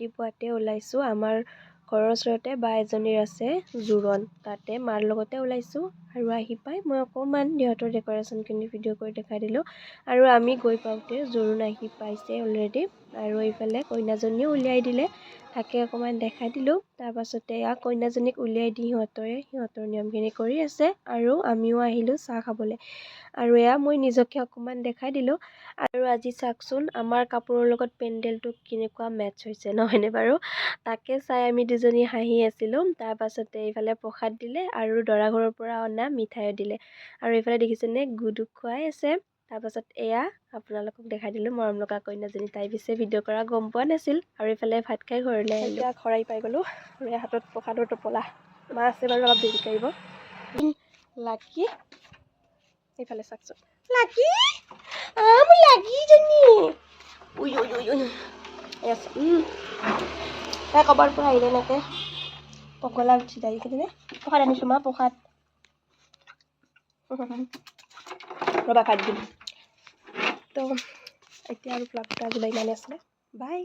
ৰাতিপুৱাতে ওলাইছোঁ। আমাৰ ঘৰৰ ওচৰতে বা এজনীৰ আছে জোৰণ, তাতে মাৰ লগতে ওলাইছোঁ। আৰু আহি পাই মই অকণমান সিহঁতৰ ডেক'ৰেশ্যনখিনি ভিডিঅ' কৰি দেখাই দিলোঁ। আৰু আমি গৈ পাওঁতে জোৰোণ আহি পাইছে অলৰেডি। আৰু এইফালে কইনাজনীও উলিয়াই দিলে, তাকে অকণমান দেখাই দিলোঁ। তাৰপাছতে কইনাজনীক উলিয়াই দি সিহঁতৰ নিয়মখিনি কৰি আছে। আৰু আমিও আহিলোঁ চাহ খাবলৈ। আৰু মই নিজকে অকণমান দেখাই দিলোঁ। আৰু আজি চাওকচোন আমাৰ কাপোৰৰ লগত পেণ্ডেলটো কেনেকুৱা মেটচ হৈছে নহয়নে বাৰু? তাকে চাই আমি দুজনী হাঁহি আছিলোঁ। তাৰপাছতে এইফালে প্ৰসাদ দিলে আৰু দৰা ঘৰৰ পৰা অনা মিঠাইও দিলে। আৰু এইফালে দেখিছেনে গুডুক খুৱাই আছে। তাৰপাছত আপোনালোকক দেখাই দিলোঁ মৰম লগা কইনাজনী। তাই পিছে ভিডিঅ' কৰা গম পোৱা নাছিল। আৰু এইফালে ভাত খাই ঘৰলৈ আহিলোঁ। ঘৰাই পাই গ'লোঁ আৰু হাতত প্ৰসাদৰ টোপোলা। মা আছে বাৰু অলপ দেৰিকৈ আহিব। লাকি এইফালে চাওকচোন, লাকি মোৰ লাকিজনী তাই ক'বাৰ পৰা আহিলে এনেকৈ পগলা উঠি যায় দেখিছেনে? প্ৰসাদ আনিছোঁ মা, প্ৰসাদ ৰ'বা ভাত দিম। তো এতিয়া আৰু ব্লগটো আজিলৈ ইমানে আছিলে। বাই।